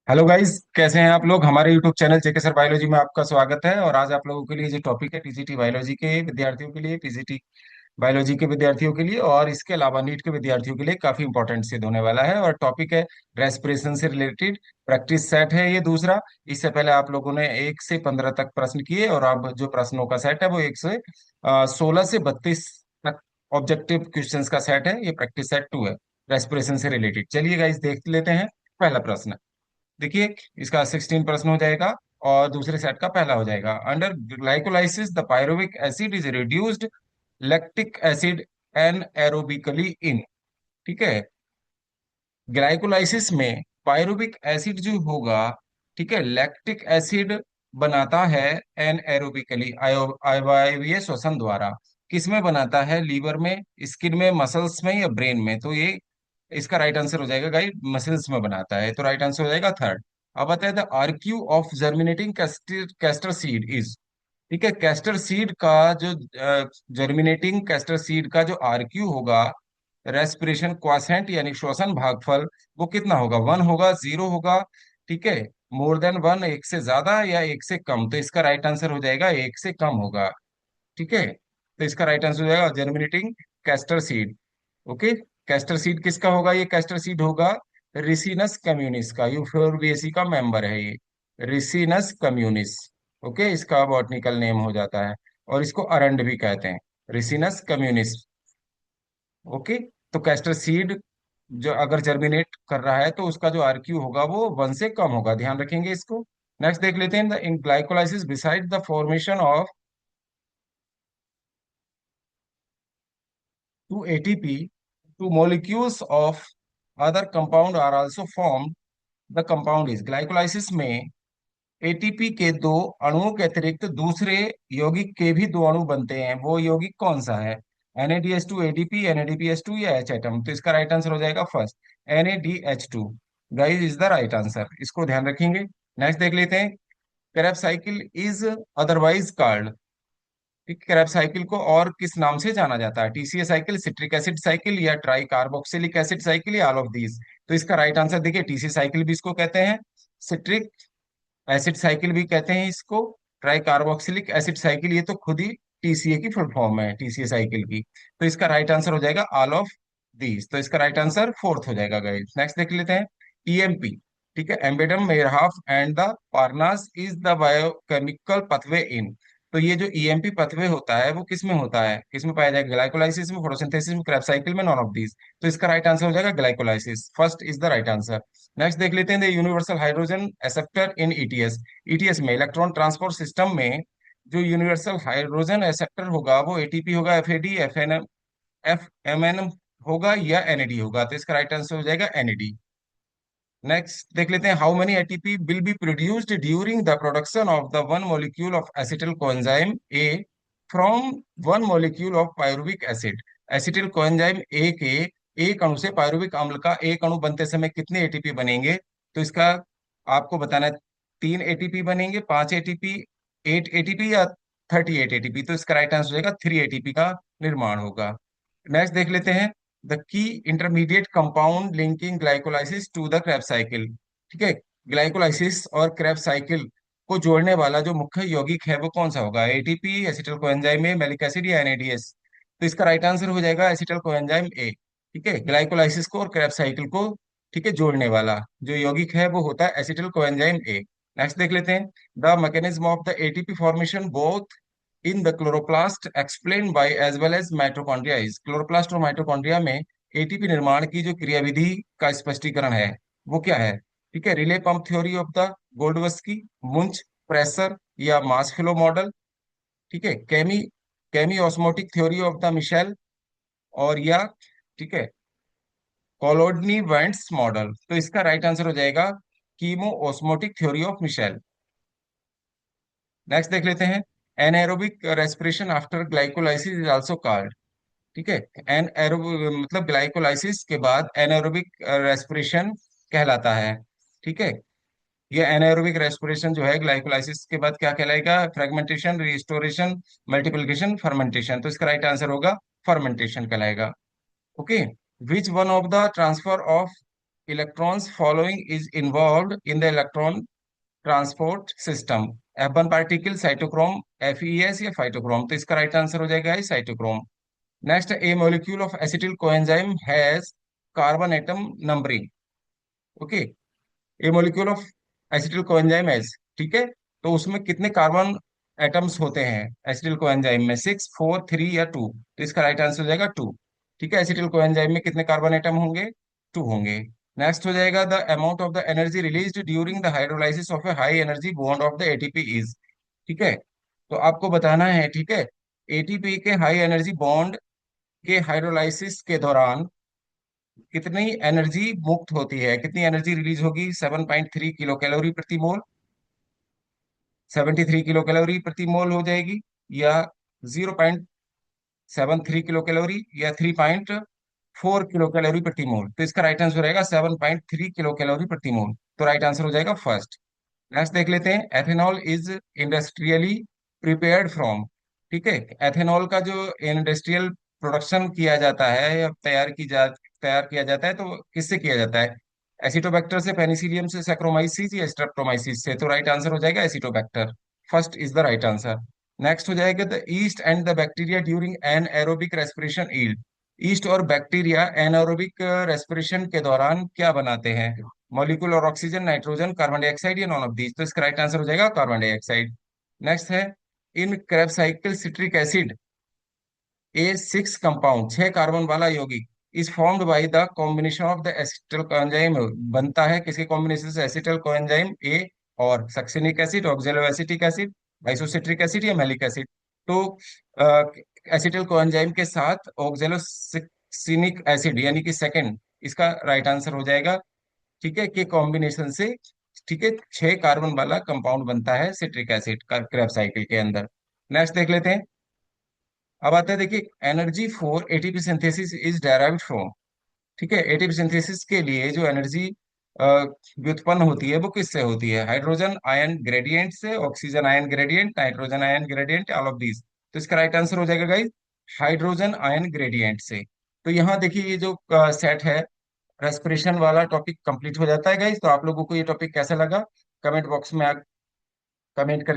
Hello guys, कैसे हैं आप लोग। हमारे यूट्यूब चैनल जेके सर बायोलॉजी में आपका स्वागत है। और आज आप लोगों के लिए जो टॉपिक है टीजीटी बायोलॉजी के विद्यार्थियों के लिए, पीजीटी बायोलॉजी के विद्यार्थियों के लिए और इसके अलावा नीट के विद्यार्थियों के लिए काफी इंपॉर्टेंट सिद्ध होने वाला है। और टॉपिक है रेस्पिरेशन से रिलेटेड प्रैक्टिस सेट है ये दूसरा। इससे पहले आप लोगों ने 1 से 15 तक प्रश्न किए और अब जो प्रश्नों का सेट है वो 1 से 16 से 32 तक ऑब्जेक्टिव क्वेश्चंस का सेट है। ये प्रैक्टिस सेट 2 है रेस्पिरेशन से रिलेटेड। चलिए गाइस देख लेते हैं पहला प्रश्न। देखिए, इसका 16 प्रश्न हो जाएगा और दूसरे सेट का पहला हो जाएगा। Under glycolysis the pyruvic acid is reduced lactic acid anaerobically in. ठीक है, ग्लाइकोलाइसिस में पायरुविक एसिड जो होगा, ठीक है, लैक्टिक एसिड बनाता है एन एरोबिकली, अवायवीय श्वसन द्वारा। किसमें बनाता है? लीवर में, स्किन में, मसल्स में या ब्रेन में? तो ये इसका राइट आंसर हो जाएगा गाइस, मसल्स में बनाता है। तो राइट आंसर हो जाएगा थर्ड। अब बताए the RQ of germinating castor seed is. ठीक है, कैस्टर सीड का जो जर्मिनेटिंग कैस्टर सीड का जो आरक्यू होगा, रेस्पिरेशन क्वासेंट यानी श्वसन भागफल, वो कितना होगा? 1 होगा, 0 होगा, ठीक है, मोर देन 1 एक से ज्यादा या एक से कम? तो इसका राइट आंसर हो जाएगा एक से कम होगा। ठीक है, तो इसका राइट आंसर हो जाएगा germinating castor seed. Okay, castor seed किसका होगा? ये कैस्टर सीड होगा रिसिनस कम्युनिस का। यूफोर्बिएसी का मेंबर है ये, रिसिनस कम्युनिस। ओके, इसका बॉटनिकल नेम हो जाता है और इसको अरंड भी कहते हैं, रिसिनस कम्युनिस। ओके, तो कैस्टर सीड जो अगर जर्मिनेट कर रहा है तो उसका जो आरक्यू होगा वो 1 से कम होगा, ध्यान रखेंगे इसको। नेक्स्ट देख लेते हैं, in glycolysis beside the formation of 2 ATP, 2 molecules of other compound are also formed. The compound is. Glycolysis में एटीपी के दो अणुओं के अतिरिक्त दूसरे यौगिक के भी दो अणु बनते हैं। वो यौगिक कौन सा है? NADH2 ADP, NADPH2 या H एटम? तो इसका राइट आंसर हो जाएगा first, NADH2। Guys is the right answer, इसको ध्यान रखेंगे। नेक्स्ट देख लेते हैं, Krebs cycle is otherwise called. ठीक, क्रैब साइकिल को और किस नाम से जाना जाता है? TCA cycle, citric acid cycle या ट्राई कार्बोक्सिलिक एसिड साइकिल या ऑल ऑफ दीज? तो इसका राइट आंसर देखिए, TCA साइकिल भी इसको कहते हैं, सिट्रिक एसिड साइकिल भी कहते हैं इसको, ट्राई कार्बोक्सिलिक एसिड साइकिल ये तो खुद ही TCA की फुल फॉर्म है, TCA साइकिल की। तो इसका राइट आंसर हो जाएगा ऑल ऑफ दीज। तो इसका राइट आंसर फोर्थ हो जाएगा गाइस। नेक्स्ट देख लेते हैं, EMP। ठीक है, Embden Meyerhof and the Parnas is the biochemical pathway in. तो ये जो EMP पथवे होता है वो किस में होता है, किस में पाया जाएगा? ग्लाइकोलाइसिस में, फोटोसिंथेसिस में, क्रेब साइकिल में, नॉन ऑफ दीज? तो इसका राइट आंसर हो जाएगा glycolysis, first is the right answer. Next देख लेते हैं, the universal hydrogen acceptor in ETS। ETS में, इलेक्ट्रॉन ट्रांसपोर्ट सिस्टम में, जो यूनिवर्सल हाइड्रोजन एक्सेप्टर होगा वो ATP होगा, FAD, FMN होगा या NAD होगा? तो इसका राइट आंसर हो जाएगा NAD। नेक्स्ट देख लेते हैं, how many ATP will be produced during the production of the one molecule of acetyl coenzyme A from one molecule of pyruvic acid. Acetyl coenzyme A के एक अणु से पायरुविक अम्ल का एक अणु बनते समय कितने ATP बनेंगे? तो इसका आपको बताना है, 3 ATP बनेंगे, 5 ATP, 8 ATP या 38 ATP? तो इसका राइट आंसर हो जाएगा 3 ATP का निर्माण होगा। नेक्स्ट देख लेते हैं, the key intermediate compound linking glycolysis to the Krebs cycle. ठीक है, ग्लाइकोलाइसिस और क्रेब साइकिल को जोड़ने वाला जो मुख्य यौगिक है वो कौन सा होगा? ATP, acetyl coenzyme A, malic acid या NADS? तो इसका राइट आंसर हो जाएगा एसिटिल कोएंजाइम ए। ठीक है, ग्लाइकोलाइसिस को और क्रेब साइकिल को, ठीक है, जोड़ने वाला जो यौगिक है वो होता है एसिटिल कोएंजाइम ए। नेक्स्ट देख लेते हैं, the mechanism of the ATP formation both in the chloroplast explain by as well as mitochondria is. Chloroplast और माइटोकॉन्ड्रिया में ATP निर्माण की जो क्रियाविधि का स्पष्टीकरण है वो क्या है? ठीक है, relay pump theory of the Godlewski, Munch, pressure या मास फ्लो मॉडल? ठीक है, chemiosmotic theory of the Mitchell और या, ठीक है, कोलोडनी वेंट्स मॉडल? तो इसका राइट आंसर हो जाएगा chemo osmotic theory of Mitchell. Next देख लेते हैं, anaerobic respiration after glycolysis is also called. ठीक है, एन मतलब ग्लाइकोलाइसिस के बाद एनारोबिक रेस्पिरेशन कहलाता है। ठीक है, ये एनारोबिक रेस्पिरेशन जो है ग्लाइकोलाइसिस के बाद क्या कहलाएगा? Fragmentation, restoration, multiplication, fermentation? तो इसका राइट आंसर होगा फर्मेंटेशन कहलाएगा। Okay, which one of the transfer of electrons following is involve in the electron transport system. F1 particle cytochrome, FeS या फाइटोक्रोम, तो इसका राइट आंसर हो जाएगा cytochrome. Next, a molecule of acetyl coenzyme has carbon atom numbering. Okay, a molecule of acetyl coenzyme as, ठीक है, तो उसमें कितने कार्बन एटम्स होते हैं एसिटिल कोएंजाइम में? 6, 4, 3 या 2? तो इसका राइट आंसर हो जाएगा 2। ठीक है, एसिटिल कोएंजाइम में कितने कार्बन एटम होंगे? 2 होंगे। नेक्स्ट हो जाएगा the amount of the energy released during the hydrolysis of A high energy bond of the ATP is. ठीक है, तो आपको बताना है, ठीक है, एटीपी के हाई एनर्जी बॉन्ड के हाइड्रोलाइसिस के दौरान कितनी एनर्जी मुक्त होती है, कितनी एनर्जी रिलीज होगी? 7.3 किलो कैलोरी प्रति मोल, 73 किलो कैलोरी प्रति मोल हो जाएगी, या 0.73 किलो कैलोरी, या 3.4 किलो कैलोरी प्रति मोल? तो इसका राइट आंसर रहेगा 7.3 किलो कैलोरी प्रति मोल। तो राइट आंसर हो जाएगा फर्स्ट। नेक्स्ट देख लेते हैं, ethanol is industrially prepared from. ठीक है, एथेनॉल का जो इंडस्ट्रियल प्रोडक्शन किया जाता है या तैयार किया जाता है, तो किससे किया जाता है? एसिटोबैक्टर से, पेनिसिलियम से, सैक्रोमाइसिस या स्ट्रेप्टोमाइसिस से? तो राइट आंसर हो जाएगा Acetobacter. First is the right answer. Next हो जाएगा the east and the bacteria during an aerobic respiration yield. East और बैक्टीरिया एनारोबिक रेस्पिरेशन के दौरान क्या बनाते हैं? मॉलिक्यूल और ऑक्सीजन, नाइट्रोजन, कार्बन डाइऑक्साइड या नॉन ऑफ दीज? तो इसका राइट आंसर हो जाएगा कार्बन डाइऑक्साइड। नेक्स्ट है, in Krebs cycle citric acid A6 compound, 6 carbon वाला यौगिक, is formed by the combination of the acetyl coenzyme, बनता है किसके कॉम्बिनेशन से? एसिटल कोएंजाइम ए और succinic acid, oxaloacetic acid, isocitric acid या malic acid? तो एसिटल कोएंजाइम के साथ ऑक्जेलोसिनिक एसिड यानी कि सेकंड, इसका राइट आंसर हो जाएगा। ठीक है, के कॉम्बिनेशन से, ठीक है, 6 कार्बन वाला कंपाउंड बनता है सिट्रिक एसिड का क्रेब साइकिल के अंदर। नेक्स्ट देख लेते हैं। अब आता है, देखिए, energy for ATP synthesis is derived from. ठीक है, एटीपी सिंथेसिस के लिए जो एनर्जी व्युत्पन्न होती है वो किससे होती है? हाइड्रोजन आयन ग्रेडियंट से, oxygen ion gradient, nitrogen ion gradient, all of these? तो इसका राइट आंसर हो जाएगा गाइस हाइड्रोजन आयन ग्रेडियंट से। तो यहाँ देखिए, ये जो सेट है, रेस्पिरेशन वाला टॉपिक कंप्लीट हो जाता है गाइस। तो आप लोगों को ये टॉपिक कैसा लगा, कमेंट बॉक्स में आप कमेंट करके